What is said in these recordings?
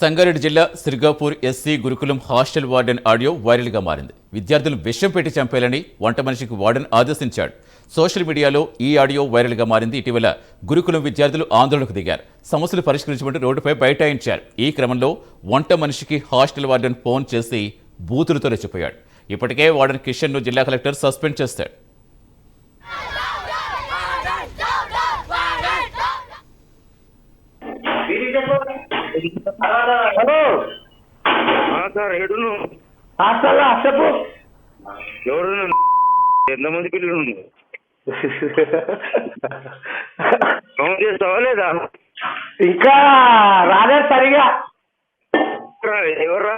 సంగారెడ్డి జిల్లా Sirgapur SC Gurukulam hostel warden audio వైరల్గా మారింది. విద్యార్థులు విషం పెట్టి చంపేయాలని వంట మనిషికి వార్డెన్ ఆదేశించాడు. సోషల్ మీడియాలో ఈ ఆడియో వైరల్గా మారింది. ఇటీవల గురుకులం విద్యార్థులు ఆందోళనకు దిగారు. సమస్యలు పరిష్కరించమంటూ రోడ్డుపై బైఠాయించారు. ఈ క్రమంలో వంట మనిషికి హాస్టల్ వార్డెన్ ఫోన్ చేసి బూతులతో రెచ్చిపోయాడు. ఇప్పటికే వార్డెన్ కిషన్ను జిల్లా కలెక్టర్ సస్పెండ్ చేశాడు. హలో సార్ ఎడును హాస్టల్లో చెప్పు. ఎవరు ఎంతమంది పిల్లలు ఫోన్ చేస్తావా లేదా? ఇంకా రాలేదు సరిగా. ఎవరు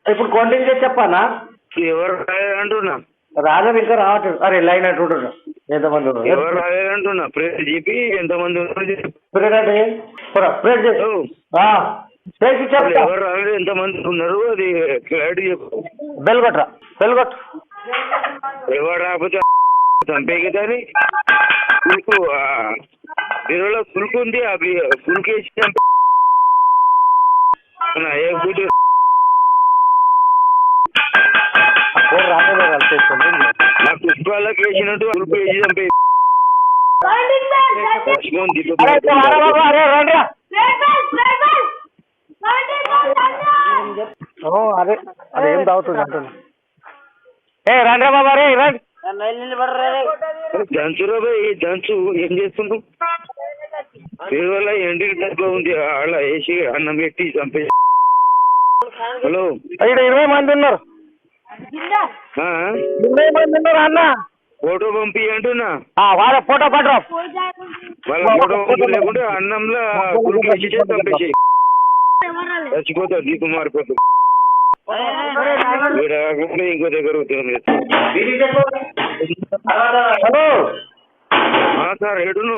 ఇప్పుడు కౌంటింగ్ చేసి చెప్పానా? ఎవరు రాలేదంటున్నా. రాలేదు ఇంకా రావట్లేదు. అరే లైన్ అంటుంటున్నా ఎంతమంది ఉన్నారు? ఎవరు రాలేదంటున్నా. ప్రేట్ చెప్పి ఎంతమంది ఉన్నారు ప్రేట్ అంటే ప్రేట్ చేసి చెప్తా. ఎవరు రాలేదు ఎంతమంది ఉన్నారు అది క్లారిటీ చెప్పు. బెల్ కొట్టరా, బెల్ కొట్టు. ఎవరు రాకపోతే చంపేకి కానీ పులుకు బీరులో పులుకు ఉంది. ఆ పులుకు వేసి చంపే ఏ ఫుడ్ నా పుష్పాలకు వేసినట్టు పులుపు వేసి చంపే. అదే అదే ఏం తాగుతుంది అంటున్నా. ఏ రండి బాబా రే రండి. జంచురా భయ్ జంచు ఏం చేస్తున్నావు? పేరు వల్ల ఎండి తక్కువ ఉంది అలా వేసి అన్నం పెట్టి చంపే. హలో ఇక్కడ 20 మంది ఉన్నారు. 20 మంది ఉన్నారు అన్న. ఫోటో పంపి అంటున్నా. వాళ్ళ ఫోటో పట్టరా. వాళ్ళ ఫోటో పంపి లేకుంటే అన్నంలో పులుకు వేసి చంపేసి చచ్చిపోతాడు. నీకు మారిపోతుంది. ఇంకో దగ్గర హలో సార్ ఎడును